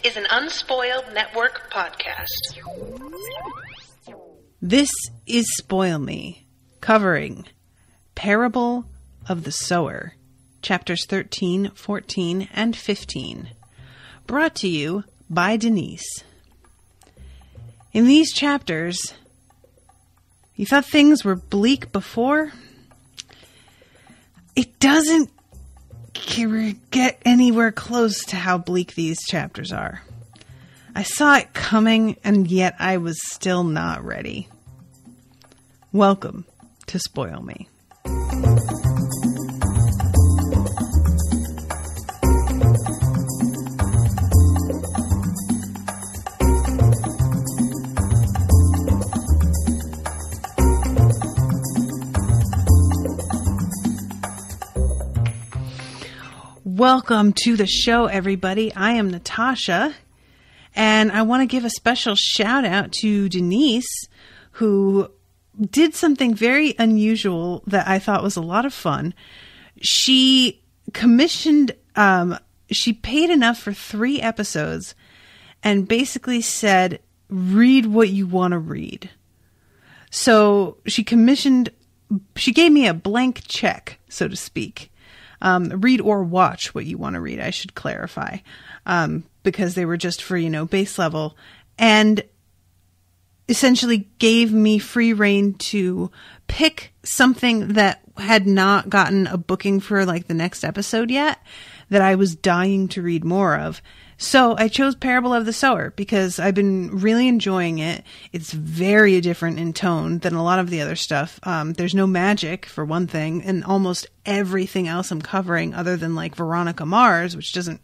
is an Unspoiled Network podcast. This is Spoil Me, covering Parable of the Sower, chapters 13, 14, and 15, brought to you by Denise. In these chapters, you thought things were bleak before? It doesn't get anywhere close to how bleak these chapters are. I saw it coming, and yet I was still not ready. Welcome to Spoil Me. Welcome to the show, everybody. I am Natasha, and I want to give a special shout out to Denise, who did something very unusual that I thought was a lot of fun. She commissioned, she paid enough for 3 episodes and basically said, read what you want to read. So she gave me a blank check, so to speak. Read or watch what you want to read, I should clarify, because they were just for, base level, and essentially gave me free rein to pick something that had not gotten a booking for like the next episode yet, that I was dying to read more of. So I chose Parable of the Sower because I've been really enjoying it. It's very different in tone than a lot of the other stuff. There's no magic, for one thing, and almost everything else I'm covering, other than like Veronica Mars, which doesn't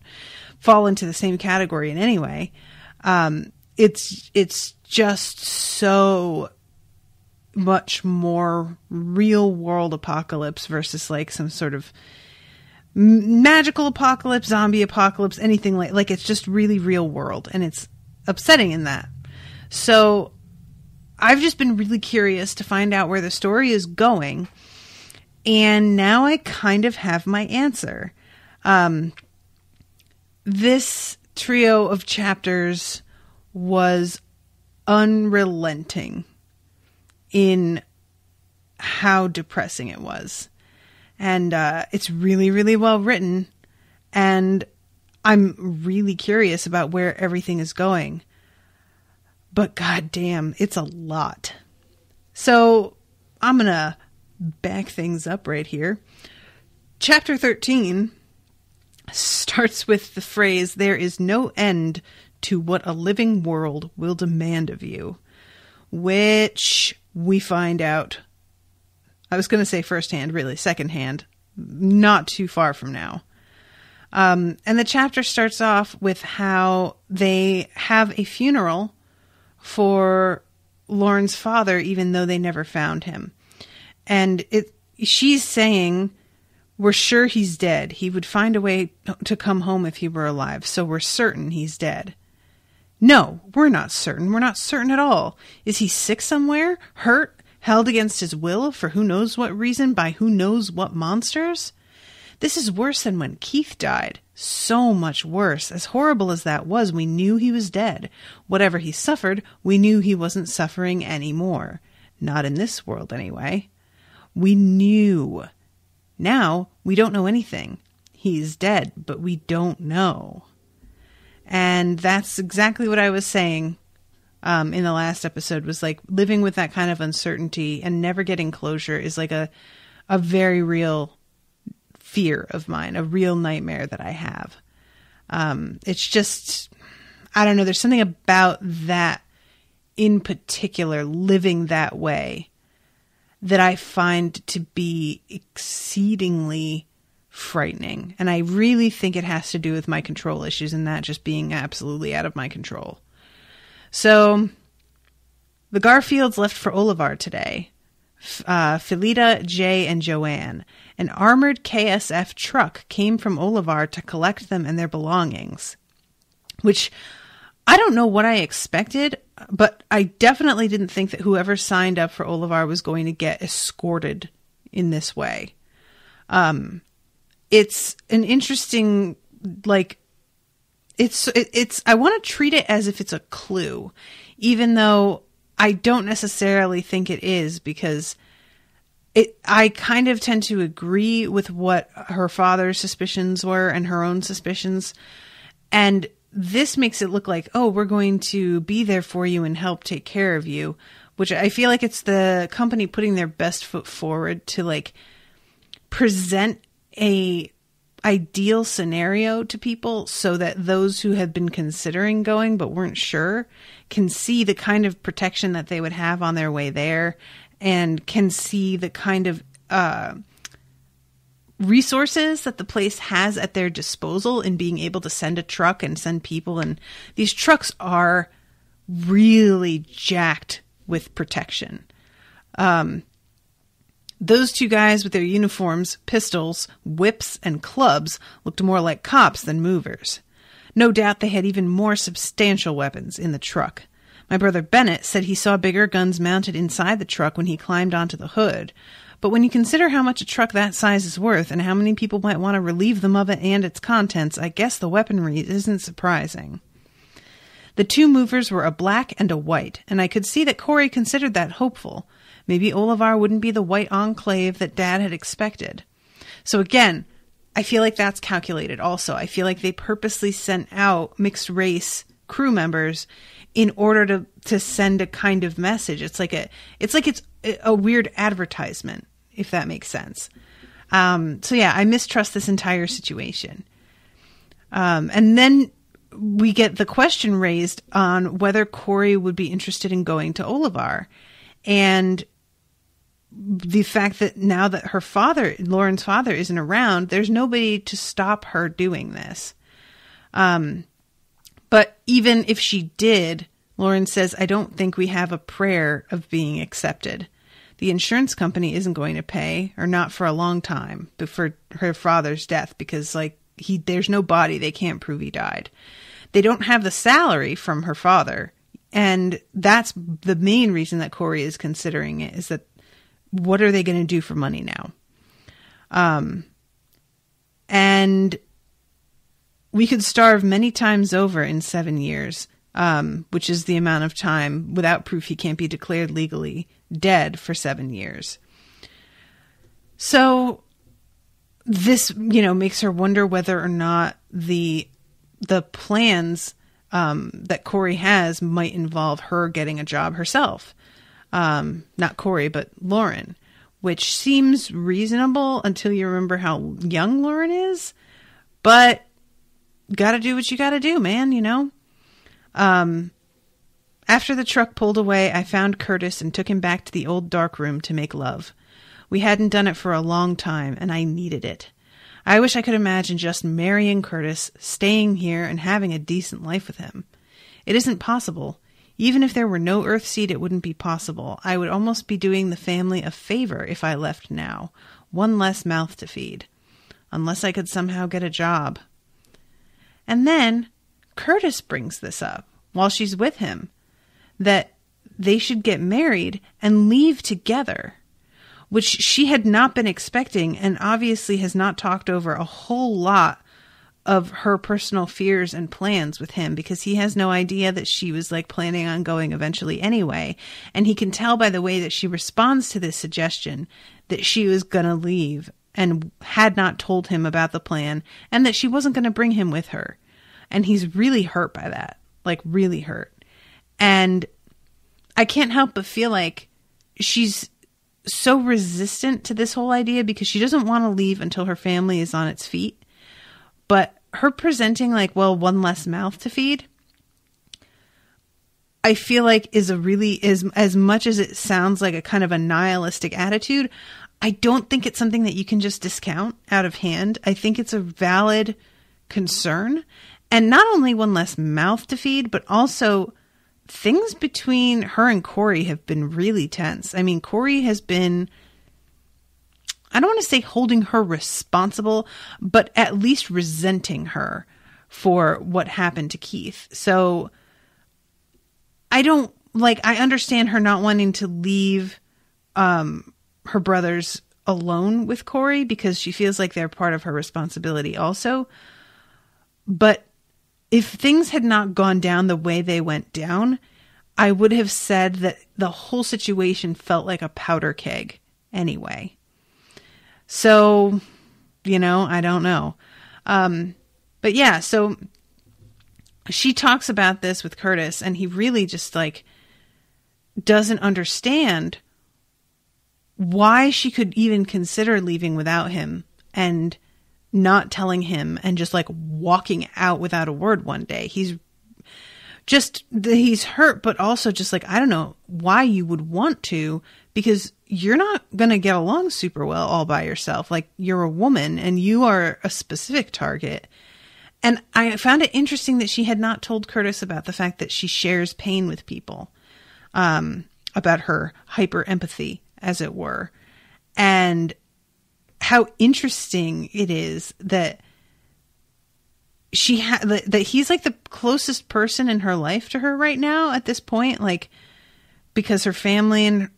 fall into the same category in any way. It's just so much more real world apocalypse versus like some sort of magical apocalypse, zombie apocalypse, anything like it's just really real world, and it's upsetting in that. So I've just been really curious to find out where the story is going, and now I kind of have my answer. This trio of chapters was unrelenting in how depressing it was. And it's really, really well written. And I'm really curious about where everything is going. But goddamn, it's a lot. So I'm going to back things up right here. Chapter 13 starts with the phrase, "There is no end to what a living world will demand of you," which we find out, I was going to say firsthand, really secondhand, not too far from now. And the chapter starts off with how they have a funeral for Lauren's father, even though they never found him. And she's saying, "We're sure he's dead. He would find a way to come home if he were alive, so we're certain he's dead." No, we're not certain. We're not certain at all. Is he sick somewhere? Hurt? Held against his will for who knows what reason by who knows what monsters? This is worse than when Keith died. So much worse. As horrible as that was, we knew he was dead. Whatever he suffered, we knew he wasn't suffering anymore. Not in this world, anyway. We knew. Now, we don't know anything. He's dead, but we don't know. And that's exactly what I was saying in the last episode, was like living with that kind of uncertainty and never getting closure is like a very real fear of mine, a real nightmare that I have. It's just, I don't know, there's something about that in particular, living that way, that I find to be exceedingly frightening. And I really think it has to do with my control issues and that just being absolutely out of my control. So the Garfields left for Olivar today. Philida, Jay, and Joanne. An armored KSF truck came from Olivar to collect them and their belongings, which I don't know what I expected, but I definitely didn't think that whoever signed up for Olivar was going to get escorted in this way. It's an interesting, I want to treat it as if it's a clue, even though I don't necessarily think it is, because I kind of tend to agree with what her father's suspicions were and her own suspicions. And this makes it look like, oh, we're going to be there for you and help take care of you, which I feel like it's the company putting their best foot forward to like present a ideal scenario to people so that those who have been considering going but weren't sure can see the kind of protection that they would have on their way there, and can see the kind of resources that the place has at their disposal in being able to send a truck and send people. And these trucks are really jacked with protection. Those two guys with their uniforms, pistols, whips, and clubs looked more like cops than movers. No doubt they had even more substantial weapons in the truck. My brother Bennett said he saw bigger guns mounted inside the truck when he climbed onto the hood. But when you consider how much a truck that size is worth and how many people might want to relieve them of it and its contents, I guess the weaponry isn't surprising. The two movers were a black and a white, and I could see that Cory considered that hopeful. Maybe Olivar wouldn't be the white enclave that Dad had expected. So again, I feel like that's calculated also. I feel like they purposely sent out mixed race crew members in order to send a kind of message. It's like it's a weird advertisement, if that makes sense. So yeah, I mistrust this entire situation. And then we get the question raised on whether Cory would be interested in going to Olivar. And the fact that now that her father, Lauren's father, isn't around, there's nobody to stop her doing this. But even if she did, Lauren says, I don't think we have a prayer of being accepted. The insurance company isn't going to pay, or not for a long time, but for her father's death, because there's no body. They can't prove he died. They don't have the salary from her father. And that's the main reason that Cory is considering it, is that what are they going to do for money now? And we could starve many times over in 7 years, which is the amount of time without proof he can't be declared legally dead for 7 years. So this, makes her wonder whether or not the plans that Cory has might involve her getting a job herself. Not Cory, but Lauren, which seems reasonable until you remember how young Lauren is. But gotta do what you gotta do, man, After the truck pulled away, I found Curtis and took him back to the old dark room to make love. We hadn't done it for a long time, and I needed it. I wish I could imagine just marrying Curtis, staying here, and having a decent life with him. It isn't possible. Even if there were no Earthseed, it wouldn't be possible. I would almost be doing the family a favor if I left now. One less mouth to feed. Unless I could somehow get a job. And then Curtis brings this up while she's with him, that they should get married and leave together, which she had not been expecting and obviously has not talked over a whole lot of her personal fears and plans with him, because he has no idea that she was planning on going eventually anyway. And he can tell by the way that she responds to this suggestion that she was going to leave and had not told him about the plan, and that she wasn't going to bring him with her. And he's really hurt by that, really hurt. And I can't help but feel like she's so resistant to this whole idea because she doesn't want to leave until her family is on its feet. But her presenting one less mouth to feed, I feel like is as much as it sounds like a kind of a nihilistic attitude, I don't think it's something that you can just discount out of hand. I think it's a valid concern. And not only one less mouth to feed, but also things between her and Cory have been really tense. I mean, Cory has been, I don't want to say holding her responsible, but at least resenting her for what happened to Keith. So I understand her not wanting to leave her brothers alone with Cory because she feels like they're part of her responsibility also. But if things had not gone down the way they went down, I would have said that the whole situation felt like a powder keg anyway. So, I don't know. But yeah, so she talks about this with Curtis, and he really just like doesn't understand why she could even consider leaving without him and not telling him and just like walking out without a word one day. He's hurt, but also just like, I don't know why you would want to, because you're not going to get along super well all by yourself. Like, you're a woman and you are a specific target. And I found it interesting that she had not told Curtis about the fact that she shares pain with people, about her hyper empathy, as it were. And how interesting it is that that he's like the closest person in her life to her right now at this point, like, because her family and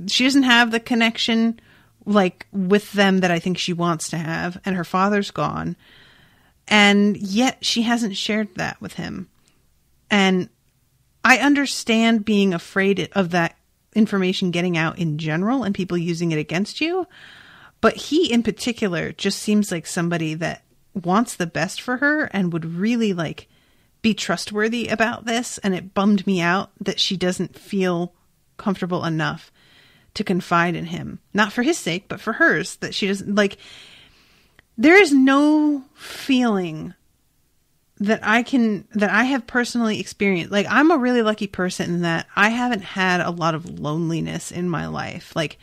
she doesn't have the connection like with them that I think she wants to have, and her father's gone, and yet she hasn't shared that with him. And I understand being afraid of that information getting out in general and people using it against you, but he in particular just seems like somebody that wants the best for her and would really like be trustworthy about this. And it bummed me out that she doesn't feel comfortable enough to confide in him, not for his sake, but for hers, that she doesn't like. There is no feeling that I have personally experienced. Like, I'm a really lucky person in that I haven't had a lot of loneliness in my life. Like,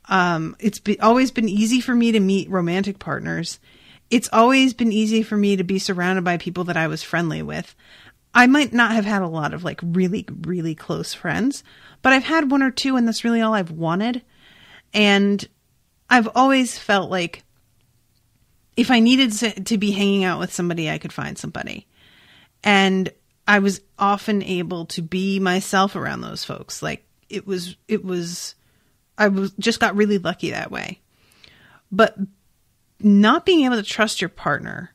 it's always been easy for me to meet romantic partners. It's always been easy for me to be surrounded by people that I was friendly with. I might not have had a lot of like really, really close friends, but I've had one or two, and that's really all I've wanted. And I've always felt like if I needed to be hanging out with somebody, I could find somebody. And I was often able to be myself around those folks. Like, I just got really lucky that way. But not being able to trust your partner,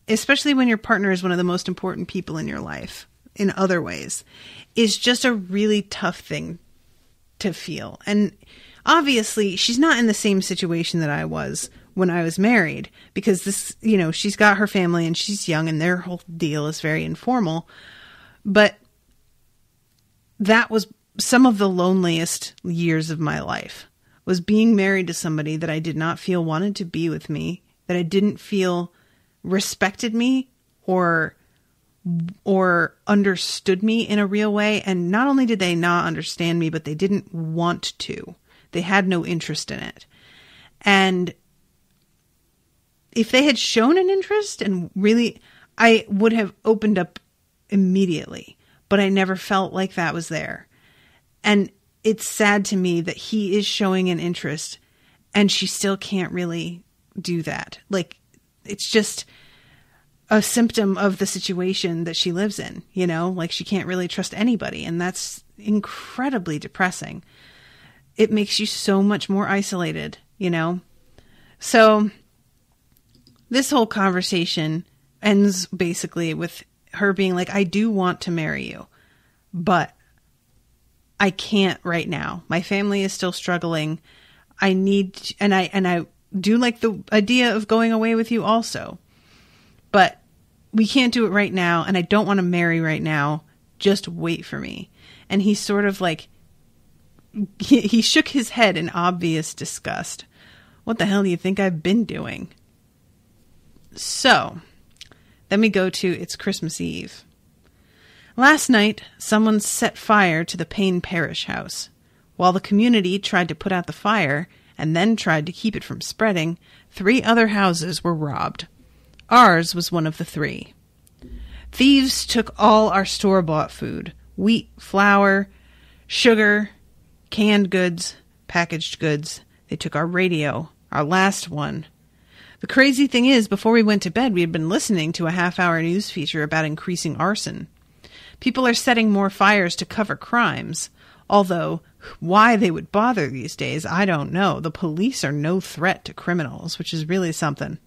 especially when your partner is one of the most important people in your life in other ways, is just a really tough thing to feel. And obviously she's not in the same situation that I was when I was married, because this, she's got her family and she's young and their whole deal is very informal. But that was some of the loneliest years of my life, was being married to somebody that I did not feel wanted to be with me, that I didn't feel respected me or understood me in a real way. And not only did they not understand me, but they didn't want to. They had no interest in it. And if they had shown an interest, and really, I would have opened up immediately, but I never felt like that was there. And it's sad to me that he is showing an interest and she still can't really do that. Like, it's just a symptom of the situation that she lives in, like she can't really trust anybody. And that's incredibly depressing. It makes you so much more isolated, So this whole conversation ends basically with her being like, I do want to marry you, but I can't right now. My family is still struggling. I do like the idea of going away with you also, but we can't do it right now. And I don't want to marry right now. Just wait for me. And he's sort of like, he shook his head in obvious disgust. What the hell do you think I've been doing? So then we go to It's Christmas Eve. Last night, someone set fire to the Payne Parish house. While the community tried to put out the fire and then tried to keep it from spreading, 3 other houses were robbed. Ours was one of the 3. Thieves took all our store-bought food: wheat, flour, sugar, canned goods, packaged goods. They took our radio, our last one. The crazy thing is, before we went to bed, we had been listening to a half-hour news feature about increasing arson. People are setting more fires to cover crimes, although why they would bother these days, I don't know. The police are no threat to criminals, which is really something.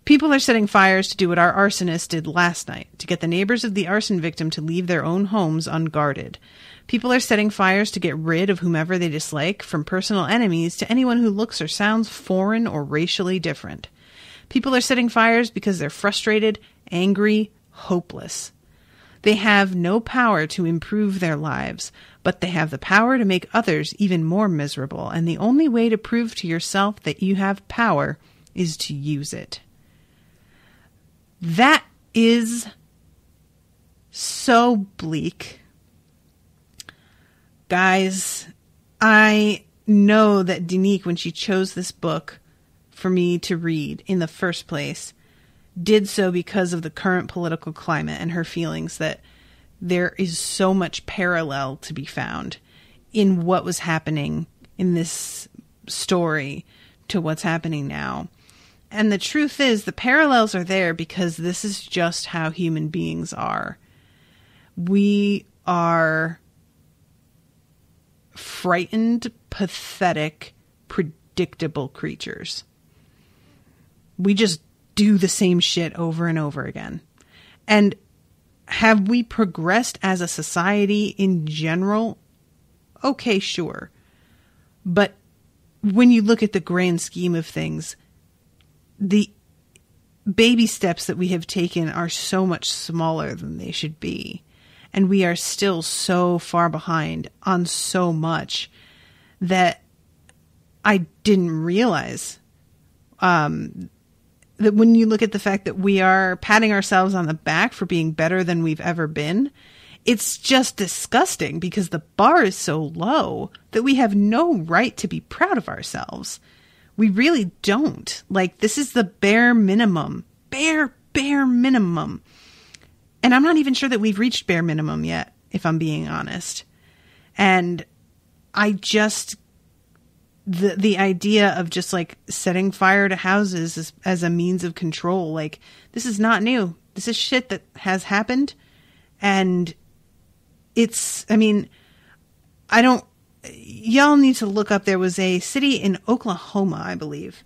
People are setting fires to do what our arsonist did last night, to get the neighbors of the arson victim to leave their own homes unguarded. People are setting fires to get rid of whomever they dislike, from personal enemies to anyone who looks or sounds foreign or racially different. People are setting fires because they're frustrated, angry, hopeless. They have no power to improve their lives, but they have the power to make others even more miserable, and the only way to prove to yourself that you have power is to use it. That is so bleak. Guys, I know that Denise, when she chose this book for me to read in the first place, did so because of the current political climate and her feelings that there is so much parallel to be found in what was happening in this story to what's happening now. And the truth is, the parallels are there because this is just how human beings are. We are frightened, pathetic, predictable creatures. We just do the same shit over and over again. And have we progressed as a society in general? Okay, sure. But when you look at the grand scheme of things, the baby steps that we have taken are so much smaller than they should be. And we are still so far behind on so much that I didn't realize that when you look at the fact that we are patting ourselves on the back for being better than we've ever been, it's just disgusting because the bar is so low that we have no right to be proud of ourselves. We really don't. Like, this is the bare minimum. Bare minimum. And I'm not even sure that we've reached bare minimum yet, if I'm being honest. And I just, the idea of just like setting fire to houses as a means of control, like, this is not new. This is shit that has happened. And it's, I mean, y'all need to look up. There was a city in Oklahoma, I believe.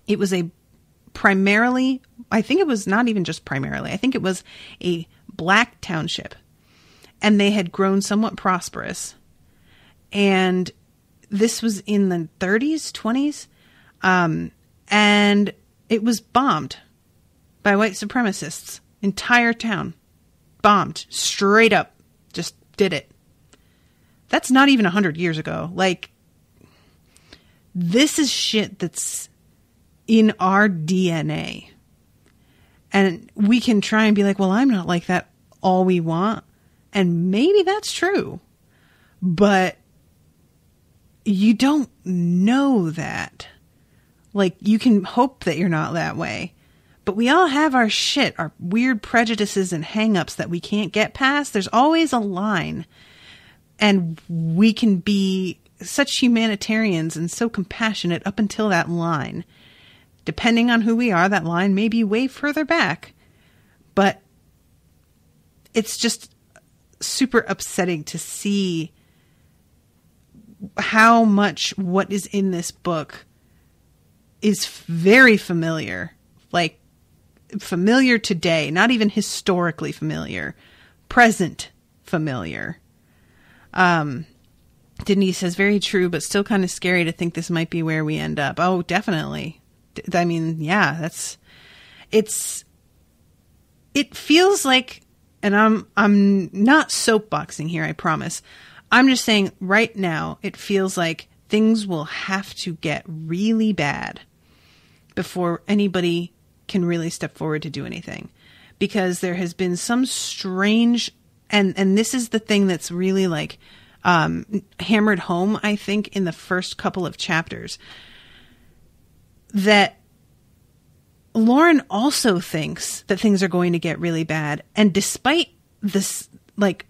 It was primarily, I think it was not even just primarily, I think it was a black township. And they had grown somewhat prosperous. And this was in the 30s, 20s. And it was bombed by white supremacists. Entire town. Bombed. Straight up. Just did it. That's not even 100 years ago. Like, this is shit that's in our DNA. And we can try and be like, well, I'm not like that all we want. And maybe that's true. But you don't know that. Like, you can hope that you're not that way. But we all have our shit, our weird prejudices and hang-ups that we can't get past. There's always a line. And we can be such humanitarians and so compassionate up until that line. Depending on who we are, that line may be way further back. But it's just super upsetting to see how much what is in this book is very familiar. Like, familiar today, not even historically familiar. Present familiar. Denise says, very true, but still kind of scary to think this might be where we end up. Oh, definitely. I mean, yeah, it feels like, and I'm not soapboxing here, I promise. I'm just saying right now, it feels like things will have to get really bad before anybody can really step forward to do anything. Because there has been some strange, and this is the thing that's really like, hammered home, I think, in the first couple of chapters, that Lauren also thinks that things are going to get really bad. And despite this, like,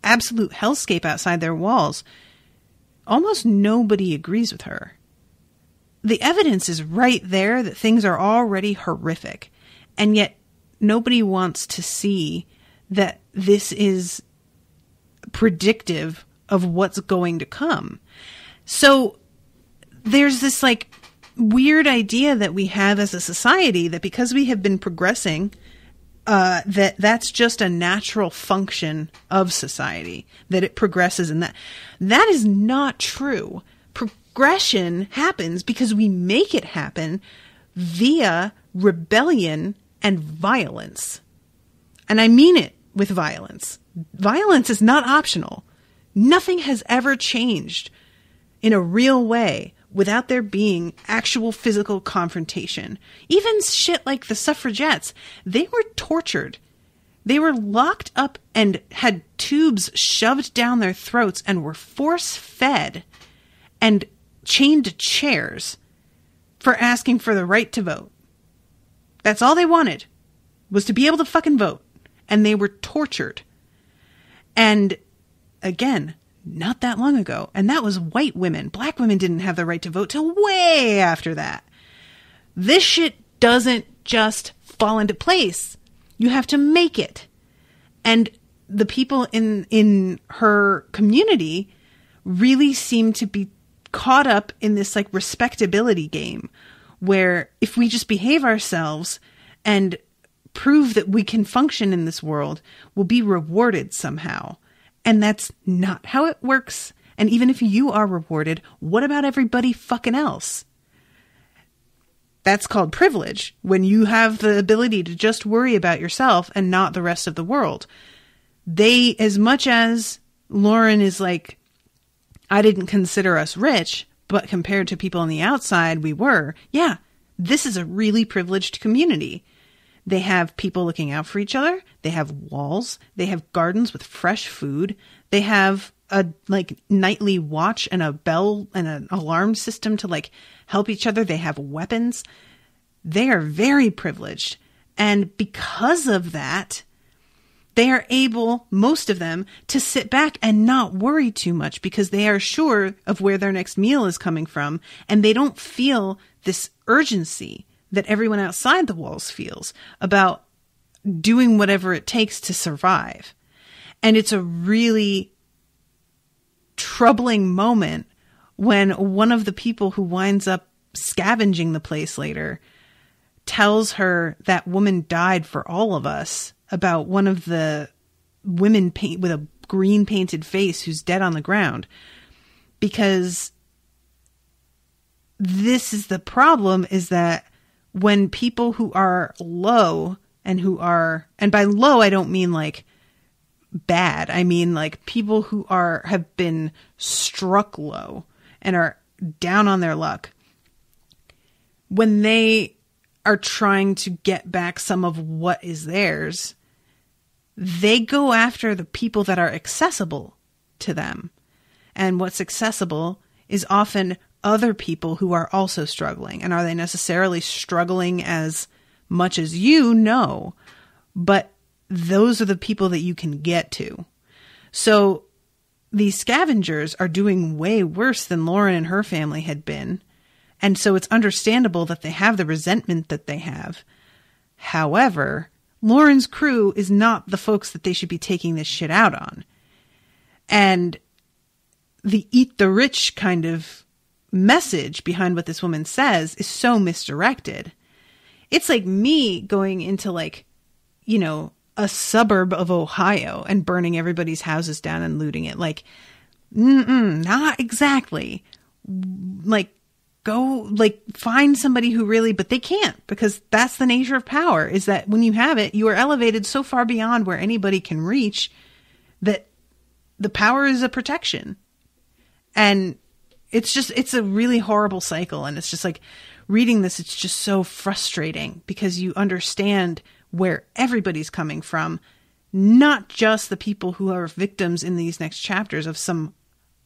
absolute hellscape outside their walls, almost nobody agrees with her. The evidence is right there that things are already horrific. And yet nobody wants to see that this is predictive of what's going to come. So there's this, like, weird idea that we have as a society that because we have been progressing, that's just a natural function of society, that it progresses, and that is not true. Progression happens because we make it happen via rebellion and violence. And I mean it with violence. Violence is not optional. Nothing has ever changed in a real way without there being actual physical confrontation. Even shit like the suffragettes, they were tortured. They were locked up and had tubes shoved down their throats and were force-fed and chained to chairs for asking for the right to vote. That's all they wanted, was to be able to fucking vote. And they were tortured. And again, not that long ago. And that was white women. Black women didn't have the right to vote till way after that. This shit doesn't just fall into place. You have to make it. And the people in her community really seem to be caught up in this like respectability game where if we just behave ourselves and prove that we can function in this world, we'll be rewarded somehow. And that's not how it works. And even if you are rewarded, what about everybody fucking else? That's called privilege, when you have the ability to just worry about yourself and not the rest of the world. They, as much as Lauren is like, I didn't consider us rich, but compared to people on the outside, we were. Yeah, this is a really privileged community. They have people looking out for each other. They have walls. They have gardens with fresh food. They have a like nightly watch and a bell and an alarm system to like help each other. They have weapons. They are very privileged. And because of that, they are able, most of them, to sit back and not worry too much because they are sure of where their next meal is coming from. And they don't feel this urgency that everyone outside the walls feels about doing whatever it takes to survive. And it's a really troubling moment when one of the people who winds up scavenging the place later tells her that woman died for all of us, about one of the women with a green painted face who's dead on the ground. Because this is the problem, is that when people who are low and and by low, I don't mean like bad. I mean like people who have been struck low and are down on their luck. When they are trying to get back some of what is theirs, they go after the people that are accessible to them. And what's accessible is often other people who are also struggling. And are they necessarily struggling as much as you? No. But those are the people that you can get to. So these scavengers are doing way worse than Lauren and her family had been. And so it's understandable that they have the resentment that they have. However, Lauren's crew is not the folks that they should be taking this shit out on. And the eat the rich kind of message behind what this woman says is so misdirected. It's like me going into like, you know, a suburb of Ohio and burning everybody's houses down and looting it. Like, not exactly. Like, go like find somebody who really, but they can't, because that's the nature of power, is that when you have it, you are elevated so far beyond where anybody can reach that the power is a protection. And it's a really horrible cycle. And it's just like reading this, it's just so frustrating because you understand where everybody's coming from, not just the people who are victims in these next chapters of some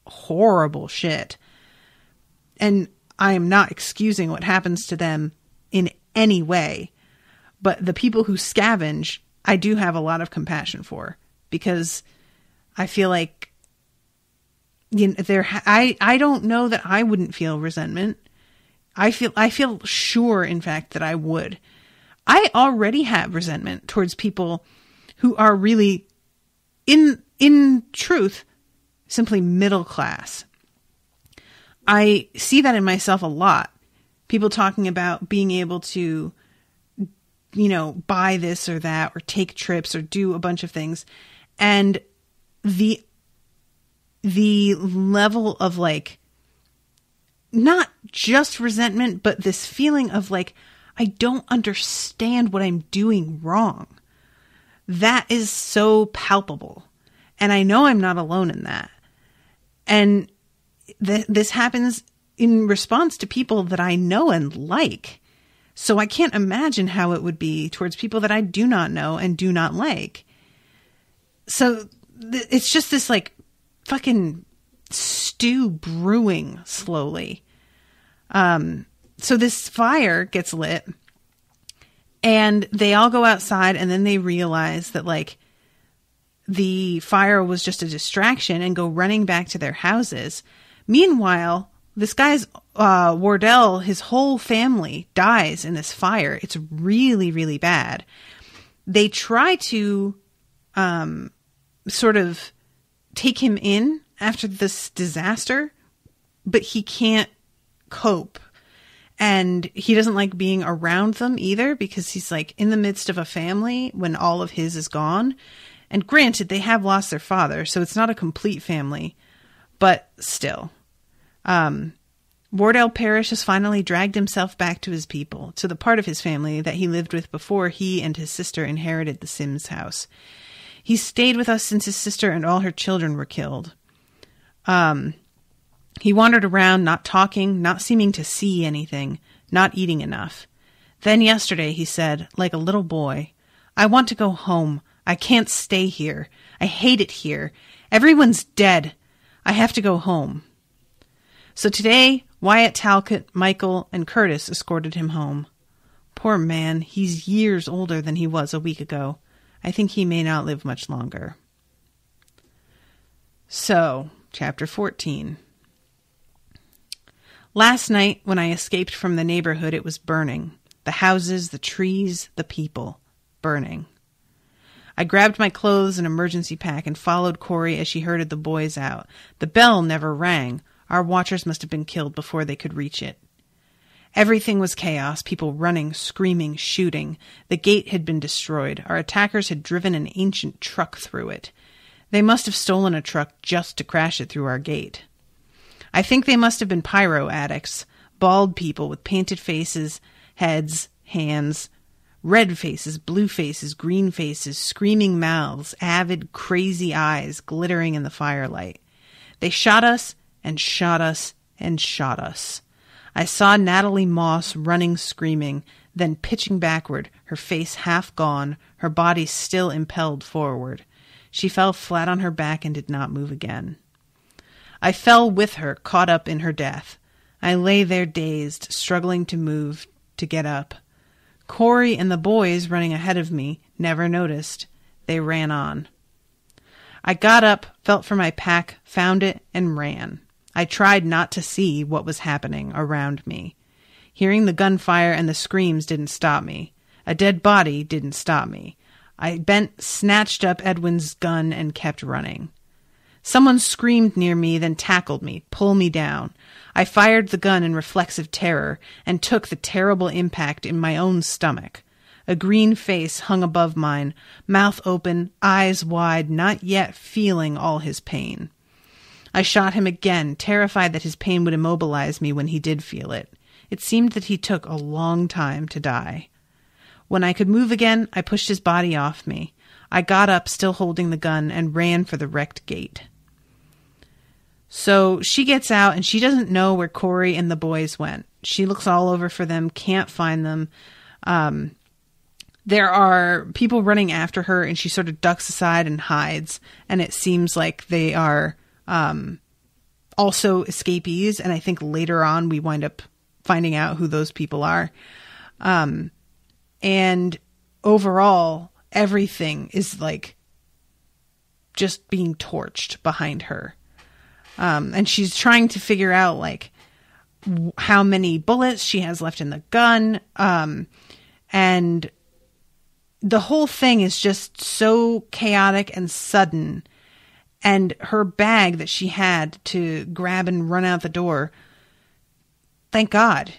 horrible shit. And I am not excusing what happens to them in any way, but the people who scavenge, I do have a lot of compassion for, because I feel like, you know, I don't know that I wouldn't feel resentment. I feel sure, in fact, that I would. I already have resentment towards people who are really, in truth, simply middle class. I see that in myself a lot. people talking about being able to, buy this or that, or take trips or do a bunch of things. And the level of like, not just resentment, but this feeling of like, I don't understand what I'm doing wrong. That is so palpable. And I know I'm not alone in that. And this happens in response to people that I know and like. So I can't imagine how it would be towards people that I do not know and do not like. So it's just this like fucking stew brewing slowly. So this fire gets lit and they all go outside, and then they realize that like the fire was just a distraction and go running back to their houses. Meanwhile, this guy's Wardell, his whole family dies in this fire. It's really, really bad. They try to sort of take him in after this disaster, but he can't cope. And he doesn't like being around them either, because he's like in the midst of a family when all of his is gone. And granted, they have lost their father, so it's not a complete family, but still. Wardell Parrish has finally dragged himself back to his people, to the part of his family that he lived with before he and his sister inherited the Sims house. He's stayed with us since his sister and all her children were killed. He wandered around, not talking, not seeming to see anything, not eating enough. Then yesterday he said, like a little boy, "I want to go home. I can't stay here. I hate it here. Everyone's dead. I have to go home." So today, Wyatt, Talcott, Michael, and Curtis escorted him home. Poor man, he's years older than he was a week ago. I think he may not live much longer. So, Chapter 14. Last night, when I escaped from the neighborhood, it was burning. The houses, the trees, the people. Burning. I grabbed my clothes and emergency pack and followed Cory as she herded the boys out. The bell never rang. Our watchers must have been killed before they could reach it. Everything was chaos, people running, screaming, shooting. The gate had been destroyed. Our attackers had driven an ancient truck through it. They must have stolen a truck just to crash it through our gate. I think they must have been pyro addicts, bald people with painted faces, heads, hands, red faces, blue faces, green faces, screaming mouths, avid, crazy eyes glittering in the firelight. They shot us and shot us and shot us. I saw Natalie Moss running, screaming, then pitching backward, her face half gone, her body still impelled forward. She fell flat on her back and did not move again. I fell with her, caught up in her death. I lay there dazed, struggling to move, to get up. Cory and the boys running ahead of me never noticed. They ran on. I got up, felt for my pack, found it, and ran. I tried not to see what was happening around me. Hearing the gunfire and the screams didn't stop me. A dead body didn't stop me. I bent, snatched up Edwin's gun, and kept running. Someone screamed near me, then tackled me, pulled me down. I fired the gun in reflexive terror and took the terrible impact in my own stomach. A green face hung above mine, mouth open, eyes wide, not yet feeling all his pain. I shot him again, terrified that his pain would immobilize me when he did feel it. It seemed that he took a long time to die. When I could move again, I pushed his body off me. I got up, still holding the gun, and ran for the wrecked gate. So she gets out, and she doesn't know where Cory and the boys went. She looks all over for them, can't find them. There are people running after her, and she sort of ducks aside and hides, and it seems like they are also escapees, and I think later on we wind up finding out who those people are. And overall, everything is like just being torched behind her. And she's trying to figure out like how many bullets she has left in the gun. And the whole thing is just so chaotic and sudden. And her bag that she had to grab and run out the door, thank God,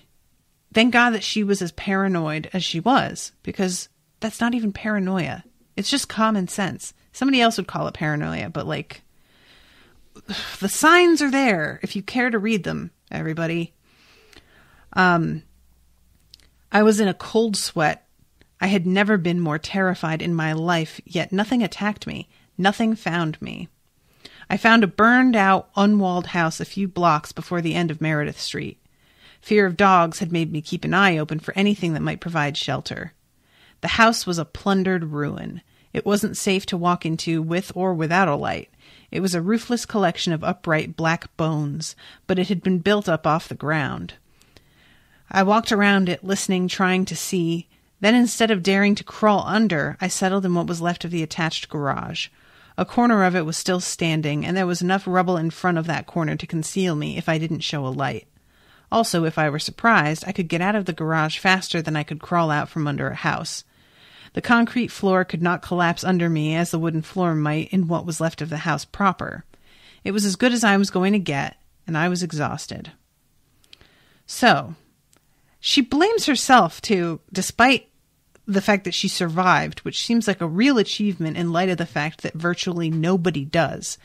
thank God that she was as paranoid as she was, because that's not even paranoia. It's just common sense. Somebody else would call it paranoia, but like, the signs are there if you care to read them, everybody. I was in a cold sweat. I had never been more terrified in my life, yet nothing attacked me. Nothing found me. I found a burned-out, unwalled house a few blocks before the end of Meredith Street. Fear of dogs had made me keep an eye open for anything that might provide shelter. The house was a plundered ruin. It wasn't safe to walk into with or without a light. It was a roofless collection of upright black bones, but it had been built up off the ground. I walked around it, listening, trying to see. Then, instead of daring to crawl under, I settled in what was left of the attached garage. A corner of it was still standing, and there was enough rubble in front of that corner to conceal me if I didn't show a light. Also, if I were surprised, I could get out of the garage faster than I could crawl out from under a house. The concrete floor could not collapse under me as the wooden floor might in what was left of the house proper. It was as good as I was going to get, and I was exhausted. So, she blames herself, too, despite the fact that she survived, which seems like a real achievement in light of the fact that virtually nobody does.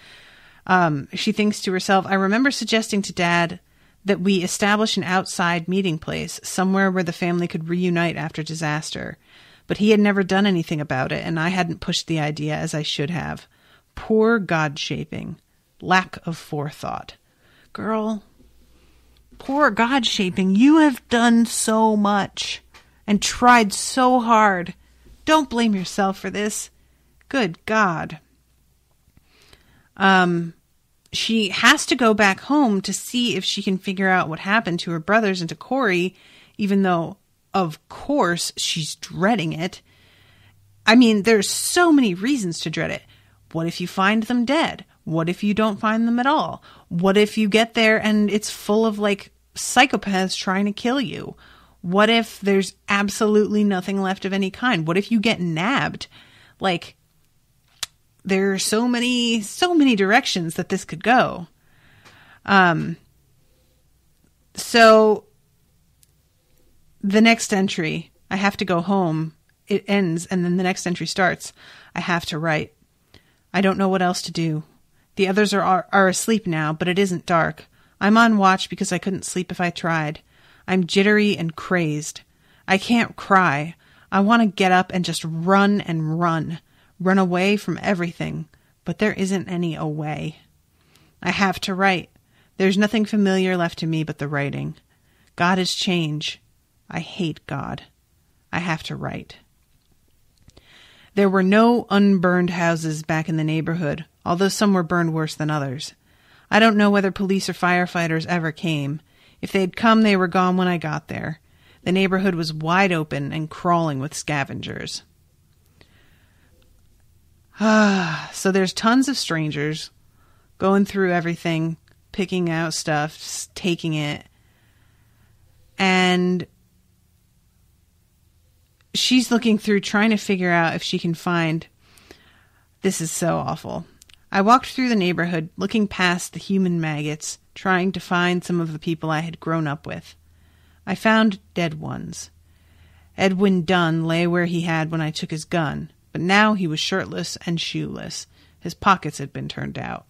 She thinks to herself, I remember suggesting to Dad that we establish an outside meeting place, somewhere where the family could reunite after disaster. But he had never done anything about it, and I hadn't pushed the idea as I should have. Poor God-shaping. Lack of forethought. Girl, poor God-shaping, you have done so much and tried so hard. Don't blame yourself for this. Good God. She has to go back home to see if she can figure out what happened to her brothers and to Cory, even though, of course, she's dreading it. I mean, there's so many reasons to dread it. What if you find them dead? What if you don't find them at all? What if you get there and it's full of, like, psychopaths trying to kill you? What if there's absolutely nothing left of any kind? What if you get nabbed? Like, there are so many directions that this could go. So the next entry, I have to go home. It ends, and then the next entry starts. I have to write. I don't know what else to do. The others are asleep now, but it isn't dark. I'm on watch because I couldn't sleep if I tried. I'm jittery and crazed. I can't cry. I want to get up and just run and run. Run away from everything. But there isn't any away. I have to write. There's nothing familiar left to me but the writing. God is change. I hate God. I have to write. There were no unburned houses back in the neighborhood, although some were burned worse than others. I don't know whether police or firefighters ever came. If they'd come, they were gone when I got there. The neighborhood was wide open and crawling with scavengers. So there's tons of strangers going through everything, picking out stuff, taking it. And she's looking through, trying to figure out if she can find... This is so awful. I walked through the neighborhood, looking past the human maggots, trying to find some of the people I had grown up with. I found dead ones. Edwin Dunn lay where he had when I took his gun, but now he was shirtless and shoeless. His pockets had been turned out.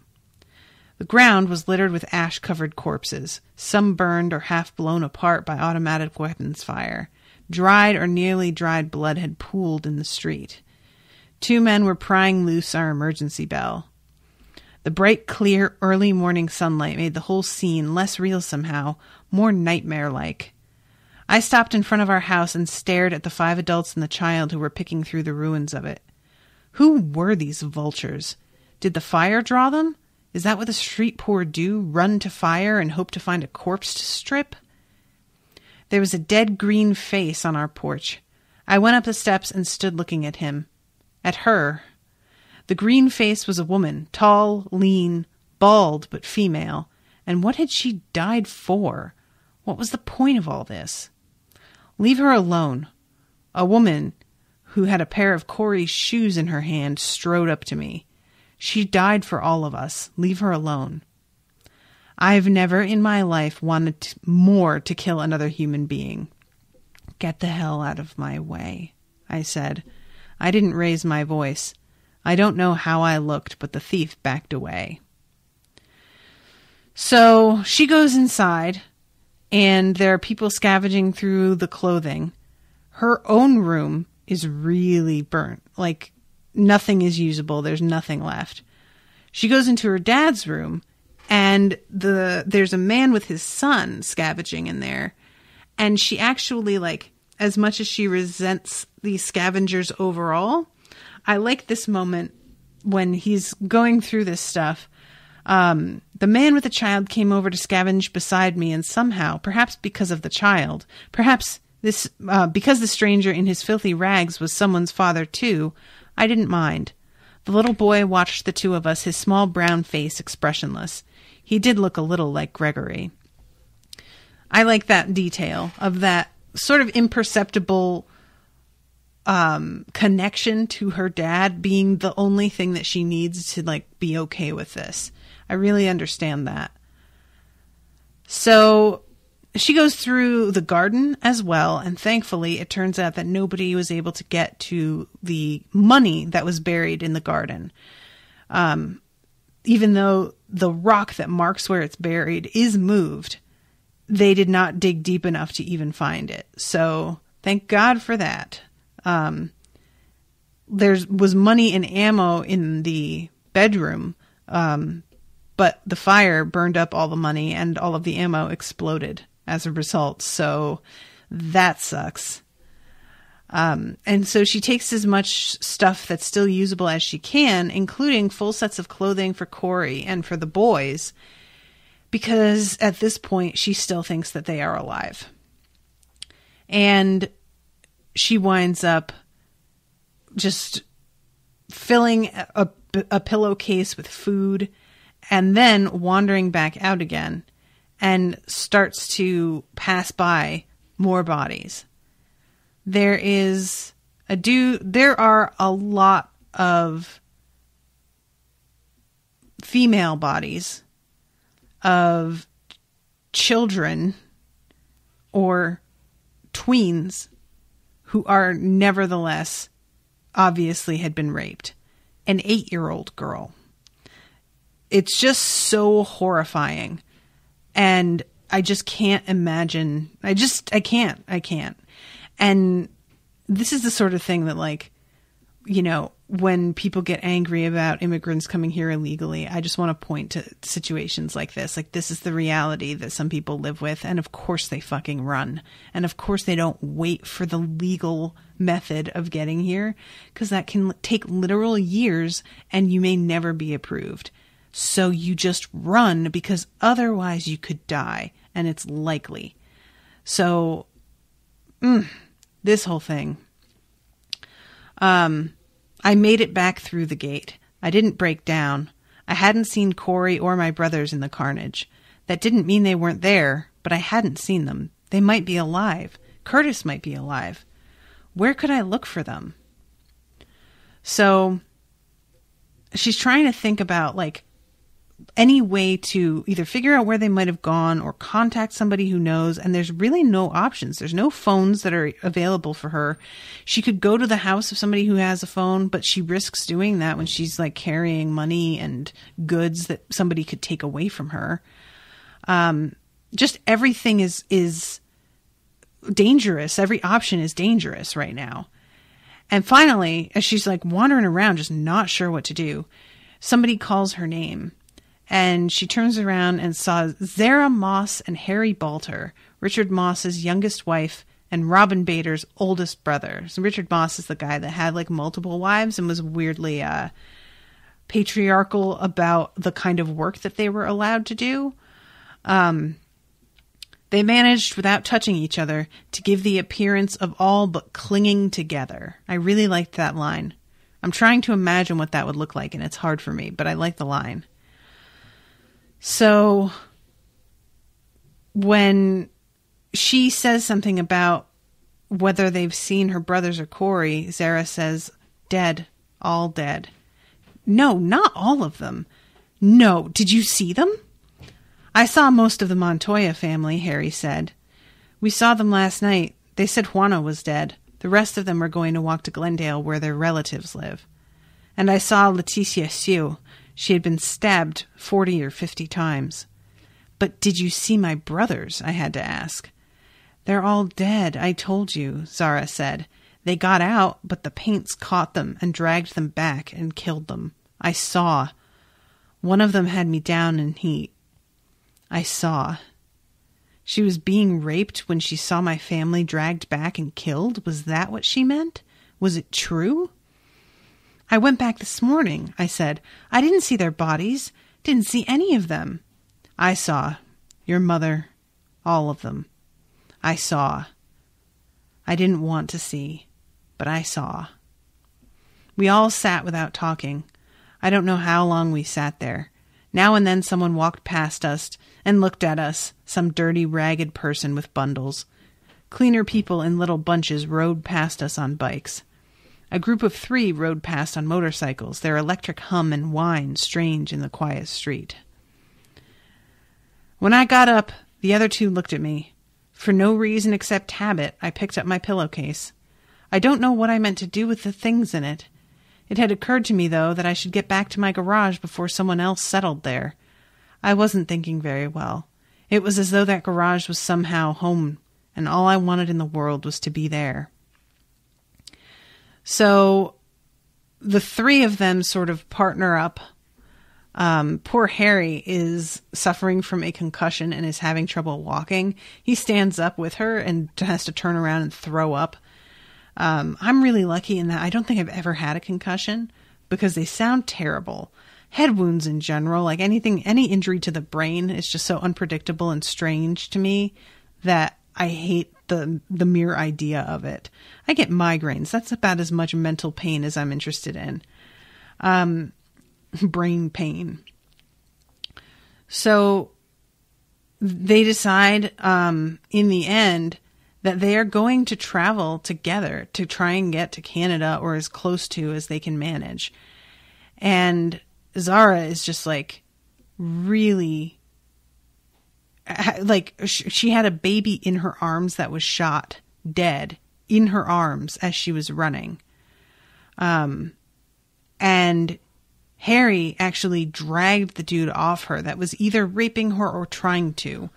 The ground was littered with ash-covered corpses, some burned or half blown apart by automatic weapons fire. Dried or nearly dried blood had pooled in the street. 2 men were prying loose our emergency bell. The bright, clear, early morning sunlight made the whole scene less real somehow, more nightmare-like. I stopped in front of our house and stared at the 5 adults and the child who were picking through the ruins of it. Who were these vultures? Did the fire draw them? Is that what the street poor do, run to fire and hope to find a corpse to strip? There was a dead green face on our porch. I went up the steps and stood looking at him. At her. The green face was a woman, tall, lean, bald, but female. And what had she died for? What was the point of all this? Leave her alone. A woman who had a pair of Cory's shoes in her hand strode up to me. She died for all of us. Leave her alone. I've never in my life wanted more to kill another human being. "Get the hell out of my way," I said. I didn't raise my voice. I don't know how I looked, but the thief backed away. So she goes inside, and there are people scavenging through the clothing. Her own room is really burnt. Like, nothing is usable. There's nothing left. She goes into her dad's room, and there's a man with his son scavenging in there. And she actually, like, as much as she resents these scavengers overall, I like this moment when he's going through this stuff. The man with the child came over to scavenge beside me, and somehow, perhaps because of the child, perhaps because the stranger in his filthy rags was someone's father too, I didn't mind. The little boy watched the two of us, his small brown face expressionless. He did look a little like Gregory. I like that detail of that sort of imperceptible connection to her dad being the only thing that she needs to, like, be okay with this. I really understand that. So she goes through the garden as well, and thankfully it turns out that nobody was able to get to the money that was buried in the garden. Even though the rock that marks where it's buried is moved, they did not dig deep enough to even find it. So thank God for that. There was money and ammo in the bedroom, but the fire burned up all the money and all of the ammo exploded as a result. So that sucks. And so she takes as much stuff that's still usable as she can, including full sets of clothing for Cory and for the boys, because at this point she still thinks that they are alive. And she winds up just filling a pillowcase with food and then wandering back out again and starts to pass by more bodies. There are a lot of female bodies of children or tweens who are nevertheless obviously had been raped. An 8-year-old girl. It's just so horrifying. And I just can't imagine. I can't. And this is the sort of thing that, like, you know, when people get angry about immigrants coming here illegally, I just want to point to situations like this. Like, this is the reality that some people live with. And of course they fucking run. And of course they don't wait for the legal method of getting here, because that can take literal years and you may never be approved. So you just run, because otherwise you could die, and it's likely. So, this whole thing. I made it back through the gate. I didn't break down. I hadn't seen Cory or my brothers in the carnage. That didn't mean they weren't there, but I hadn't seen them. They might be alive. Curtis might be alive. Where could I look for them? So she's trying to think about, like, any way to either figure out where they might have gone or contact somebody who knows. And there's really no options. There's no phones that are available for her. She could go to the house of somebody who has a phone, but she risks doing that when she's, like, carrying money and goods that somebody could take away from her. Just everything is dangerous. Every option is dangerous right now. And finally, as she's, like, wandering around, just not sure what to do, somebody calls her name. And she turns around and saw Zara Moss and Harry Balter, Richard Moss's youngest wife and Robin Bader's oldest brother. So Richard Moss is the guy that had, like, multiple wives and was weirdly patriarchal about the kind of work that they were allowed to do. They managed, without touching each other, to give the appearance of all but clinging together. I really liked that line. I'm trying to imagine what that would look like, and it's hard for me, but I like the line. So when she says something about whether they've seen her brothers or Cory, Zara says, dead, all dead. No, not all of them. No, did you see them? I saw most of the Montoya family, Harry said. We saw them last night. They said Juana was dead. The rest of them were going to walk to Glendale where their relatives live. And I saw Leticia Sue. She had been stabbed 40 or 50 times. But did you see my brothers? I had to ask. They're all dead, I told you, Zara said. They got out, but the paints caught them and dragged them back and killed them. I saw. One of them had me down in heat. I saw. She was being raped when she saw my family dragged back and killed? Was that what she meant? Was it true? I went back this morning, I said. I didn't see their bodies. Didn't see any of them. I saw. Your mother. All of them. I saw. I didn't want to see, but I saw. We all sat without talking. I don't know how long we sat there. Now and then someone walked past us and looked at us, some dirty, ragged person with bundles. Cleaner people in little bunches rode past us on bikes. A group of 3 rode past on motorcycles, their electric hum and whine strange in the quiet street. When I got up, the other 2 looked at me. For no reason except habit, I picked up my pillowcase. I don't know what I meant to do with the things in it. It had occurred to me, though, that I should get back to my garage before someone else settled there. I wasn't thinking very well. It was as though that garage was somehow home, and all I wanted in the world was to be there. So the 3 of them sort of partner up. Poor Harry is suffering from a concussion and is having trouble walking. He stands up with her and has to turn around and throw up. I'm really lucky in that I don't think I've ever had a concussion because they sound terrible. Head wounds in general, like any injury to the brain is just so unpredictable and strange to me that I hate the mere idea of it. I get migraines. That's about as much mental pain as I'm interested in. Brain pain. So they decide in the end that they are going to travel together to try and get to Canada or as close to as they can manage. And Zara is just like really like she had a baby in her arms that was shot dead in her arms as she was running. And Harry actually dragged the dude off her that was either raping her or trying to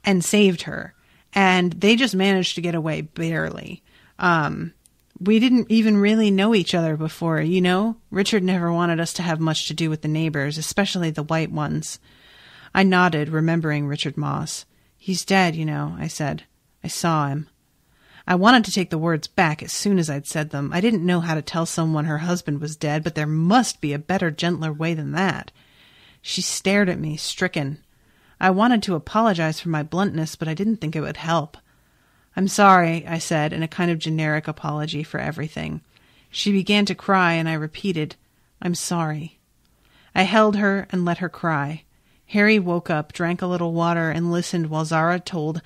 and saved her. And they just managed to get away barely. We didn't even really know each other before, you know? Richard never wanted us to have much to do with the neighbors, especially the white ones. I nodded, remembering Richard Moss. He's dead, you know, I said. I saw him. I wanted to take the words back as soon as I'd said them. I didn't know how to tell someone her husband was dead, but there must be a better, gentler way than that. She stared at me, stricken. I wanted to apologize for my bluntness, but I didn't think it would help. I'm sorry, I said, in a kind of generic apology for everything. She began to cry, and I repeated, I'm sorry. I held her and let her cry. Harry woke up, drank a little water, and listened while Zara told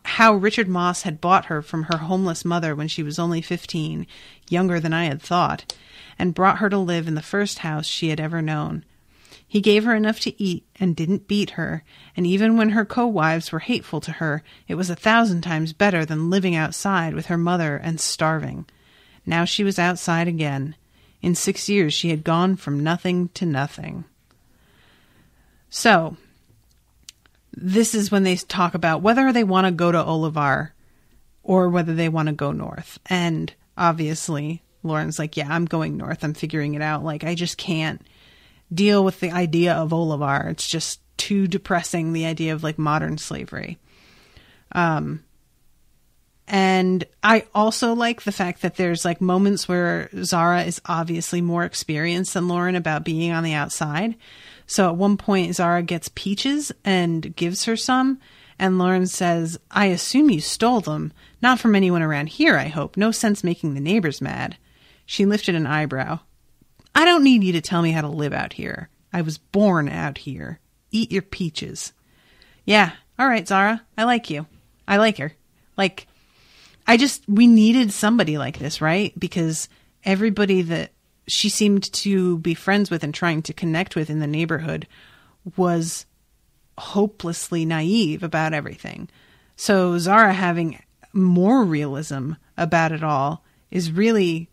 how Richard Moss had bought her from her homeless mother when she was only 15, younger than I had thought, and brought her to live in the first house she had ever known. He gave her enough to eat and didn't beat her, and even when her co-wives were hateful to her, it was 1,000 times better than living outside with her mother and starving. Now she was outside again. In 6 years she had gone from nothing to nothing. So, this is when they talk about whether they want to go to Olivar or whether they want to go north. And obviously, Lauren's like, yeah, I'm going north. I'm figuring it out. Like, I just can't deal with the idea of Olivar. It's just too depressing, the idea of like modern slavery. And I also like the fact that there's like moments where Zara is obviously more experienced than Lauren about being on the outside. So at one point, Zara gets peaches and gives her some. And Lauren says, I assume you stole them. Not from anyone around here, I hope. No sense making the neighbors mad. She lifted an eyebrow. I don't need you to tell me how to live out here. I was born out here. Eat your peaches. Yeah, all right, Zara. I like you. I like her. Like, we needed somebody like this, right? Because everybody that she seemed to be friends with and trying to connect with in the neighborhood was hopelessly naive about everything. So Zara having more realism about it all is really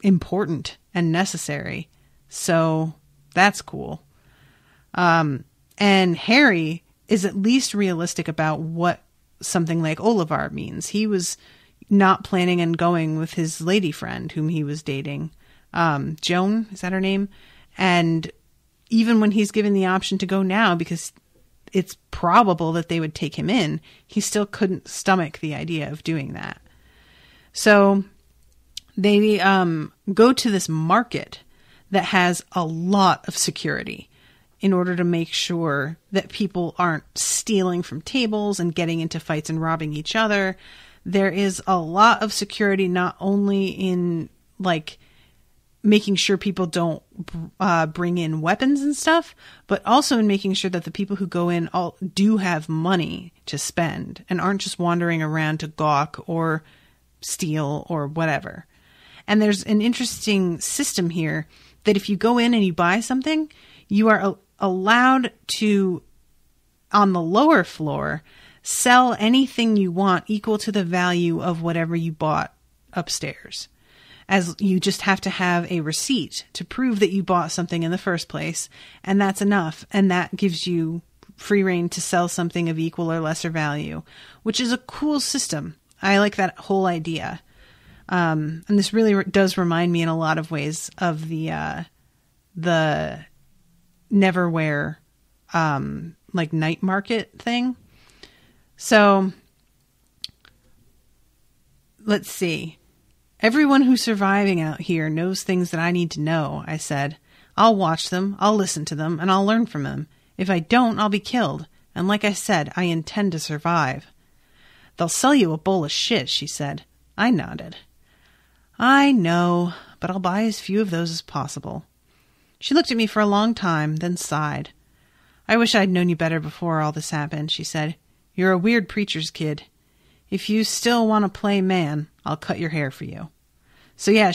important and necessary. So that's cool. And Harry is at least realistic about what something like Olivar means. He was not planning on going with his lady friend whom he was dating. Joan, is that her name? And even when he's given the option to go now, because it's probable that they would take him in, he still couldn't stomach the idea of doing that. So they go to this market that has a lot of security in order to make sure that people aren't stealing from tables and getting into fights and robbing each other. There is a lot of security, not only in like making sure people don't bring in weapons and stuff, but also in making sure that the people who go in all do have money to spend and aren't just wandering around to gawk or steal or whatever. And there's an interesting system here that if you go in and you buy something, you are allowed to, on the lower floor, sell anything you want equal to the value of whatever you bought upstairs. As you just have to have a receipt to prove that you bought something in the first place, and that's enough. And that gives you free rein to sell something of equal or lesser value, which is a cool system. I like that whole idea. And this really does remind me in a lot of ways of the Neverwhere, like night market thing. So let's see. Everyone who's surviving out here knows things that I need to know, I said. I'll watch them, I'll listen to them, and I'll learn from them. If I don't, I'll be killed. And like I said, I intend to survive. They'll sell you a bowl of shit, she said. I nodded. I know, but I'll buy as few of those as possible. She looked at me for a long time, then sighed. I wish I'd known you better before all this happened, she said. You're a weird preacher's kid. If you still want to play man, I'll cut your hair for you. So yeah,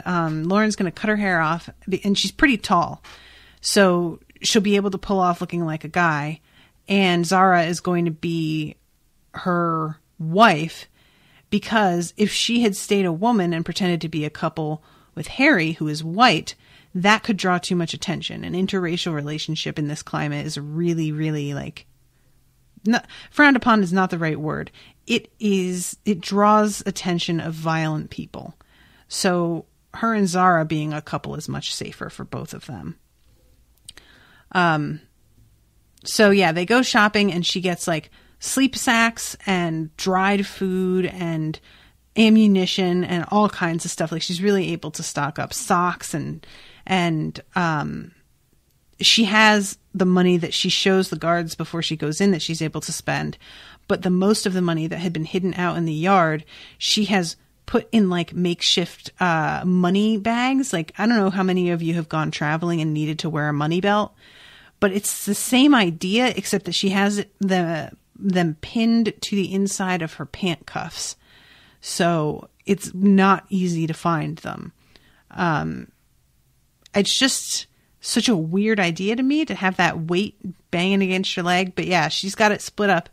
Lauren's gonna cut her hair off, and she's pretty tall. So she'll be able to pull off looking like a guy, and Zara is going to be her wife, because if she had stayed a woman and pretended to be a couple with Harry, who is white, that could draw too much attention. An interracial relationship in this climate is really, really frowned upon is not the right word. It draws attention of violent people. So her and Zara being a couple is much safer for both of them. So yeah, they go shopping and she gets like sleep sacks and dried food and ammunition and all kinds of stuff. Like she's really able to stock up socks and she has the money that she shows the guards before she goes in that she's able to spend. But the most of the money that had been hidden out in the yard, she has put in like makeshift money bags. Like, I don't know how many of you have gone traveling and needed to wear a money belt, but it's the same idea, except that she has them pinned to the inside of her pant cuffs. So it's not easy to find them. It's just such a weird idea to me to have that weight banging against your leg. But yeah, she's got it split up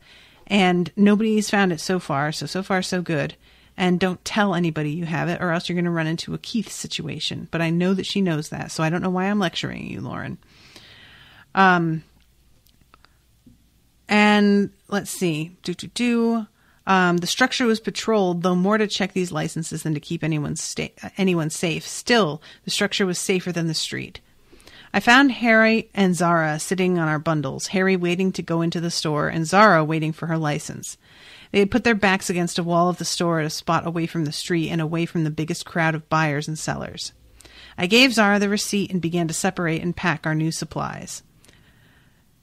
and nobody's found it so far. So far, so good. And don't tell anybody you have it or else you're going to run into a Keith situation. But I know that she knows that. So I don't know why I'm lecturing you, Lauren. And let's see. The structure was patrolled, though more to check these licenses than to keep anyone safe. Still, the structure was safer than the street. I found Harry and Zara sitting on our bundles, Harry waiting to go into the store and Zara waiting for her license. They had put their backs against a wall of the store at a spot away from the street and away from the biggest crowd of buyers and sellers. I gave Zara the receipt and began to separate and pack our new supplies.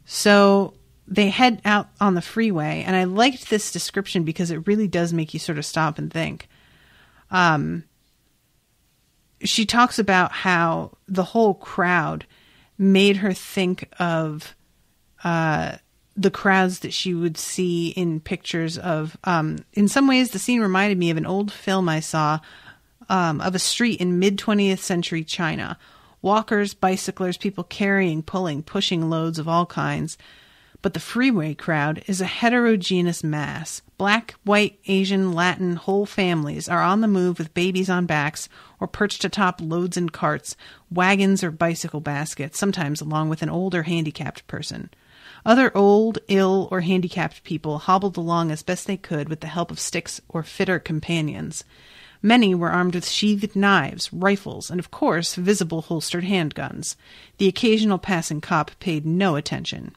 So they head out on the freeway, and I liked this description because it really does make you sort of stop and think. She talks about how the whole crowd made her think of the crowds that she would see in pictures of, in some ways the scene reminded me of an old film I saw of a street in mid-20th century China. Walkers, bicyclers, people carrying, pulling, pushing loads of all kinds. But the freeway crowd is a heterogeneous mass. Black, white, Asian, Latin, whole families are on the move with babies on backs or perched atop loads in carts, wagons, or bicycle baskets, sometimes along with an old or handicapped person. Other old, ill, or handicapped people hobbled along as best they could with the help of sticks or fitter companions. Many were armed with sheathed knives, rifles, and, of course, visible holstered handguns. The occasional passing cop paid no attention.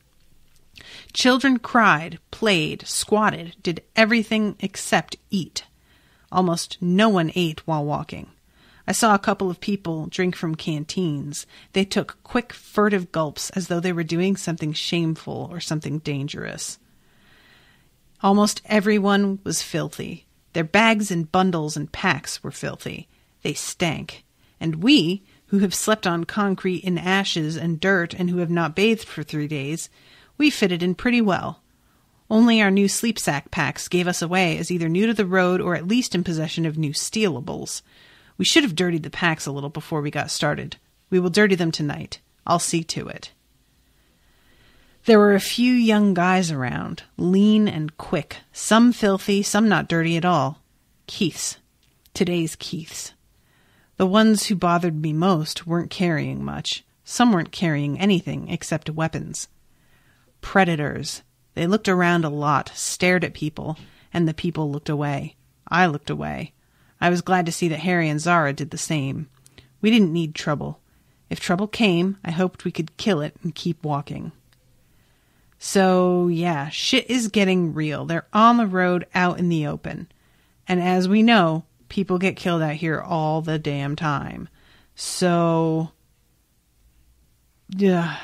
Children cried, played, squatted, did everything except eat. Almost no one ate while walking. I saw a couple of people drink from canteens. They took quick, furtive gulps as though they were doing something shameful or something dangerous. Almost everyone was filthy. Their bags and bundles and packs were filthy. They stank. And we, who have slept on concrete in ashes and dirt and who have not bathed for 3 days, we fitted in pretty well. Only our new sleep sack packs gave us away as either new to the road or at least in possession of new stealables. We should have dirtied the packs a little before we got started. We will dirty them tonight. I'll see to it. There were a few young guys around, lean and quick, some filthy, some not dirty at all. Keiths. Today's Keiths. The ones who bothered me most weren't carrying much. Some weren't carrying anything except weapons. Predators. They looked around a lot, stared at people, and the people looked away. I looked away. I was glad to see that Harry and Zara did the same. We didn't need trouble. If trouble came, I hoped we could kill it and keep walking. So, yeah, shit is getting real. They're on the road out in the open. And as we know, people get killed out here all the damn time. So, yeah.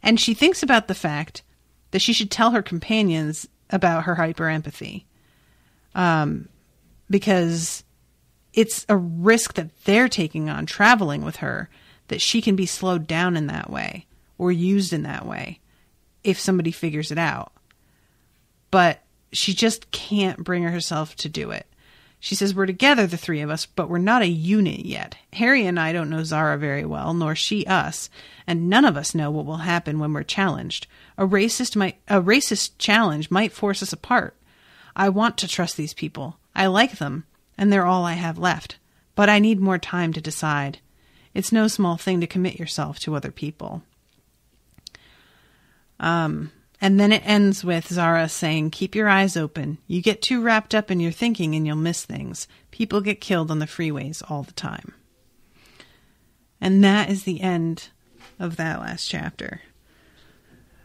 And she thinks about the fact that she should tell her companions about her hyperempathy. Because it's a risk that they're taking on traveling with her, that she can be slowed down in that way or used in that way if somebody figures it out. But she just can't bring herself to do it. She says, we're together, the three of us, but we're not a unit yet. Harry and I don't know Zara very well, nor she us, and none of us know what will happen when we're challenged. A racist challenge might force us apart. I want to trust these people. I like them, and they're all I have left. But I need more time to decide. It's no small thing to commit yourself to other people. And then it ends with Zara saying, keep your eyes open. You get too wrapped up in your thinking and you'll miss things. People get killed on the freeways all the time. And that is the end of that last chapter.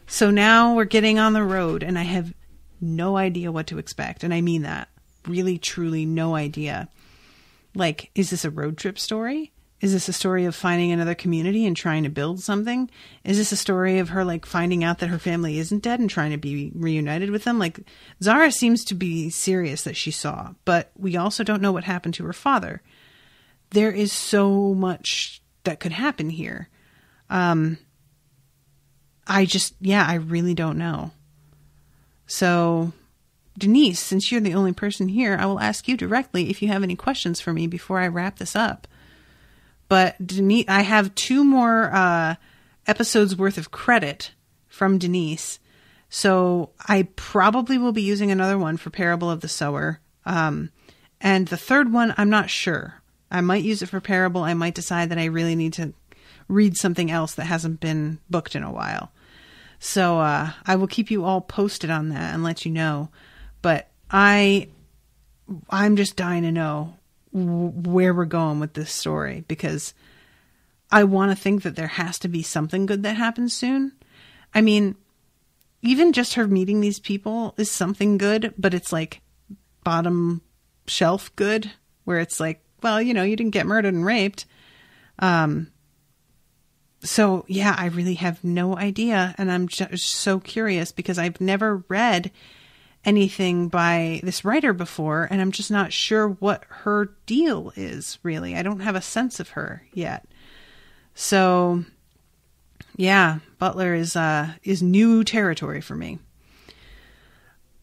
So now we're getting on the road and I have no idea what to expect. And I mean that. Really, truly no idea. Like, is this a road trip story? Is this a story of finding another community and trying to build something? Is this a story of her, like, finding out that her family isn't dead and trying to be reunited with them? Like, Zara seems to be serious that she saw, but we also don't know what happened to her father. There is so much that could happen here. I really don't know. So, Denise, since you're the only person here, I will ask you directly if you have any questions for me before I wrap this up. But Denise, I have 2 more episodes worth of credit from Denise. So I probably will be using another one for Parable of the Sower. And the third one, I'm not sure. I might use it for Parable. I might decide that I really need to read something else that hasn't been booked in a while. So I will keep you all posted on that and let you know. But I'm just dying to know where we're going with this story, because I want to think that there has to be something good that happens soon. I mean, even just her meeting these people is something good, but it's like bottom shelf good, where it's like, well, you didn't get murdered and raped. So yeah, I really have no idea. And I'm just so curious because I've never read anything by this writer before, and I'm just not sure what her deal is, really. I don't have a sense of her yet. So, yeah, Butler is new territory for me.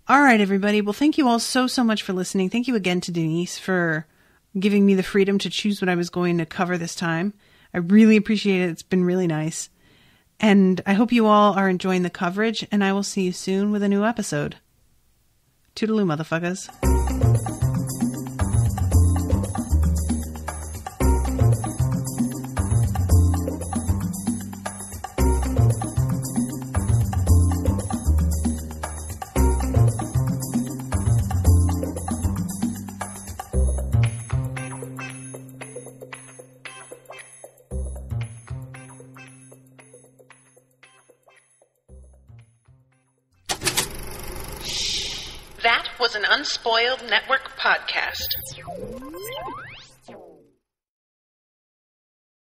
All right, everybody. Well, thank you all so much for listening. Thank you again to Denise for giving me the freedom to choose what I was going to cover this time. I really appreciate it. It's been really nice. And I hope you all are enjoying the coverage, and I will see you soon with a new episode. Toodaloo, motherfuckers. That was an Unspoiled Network podcast.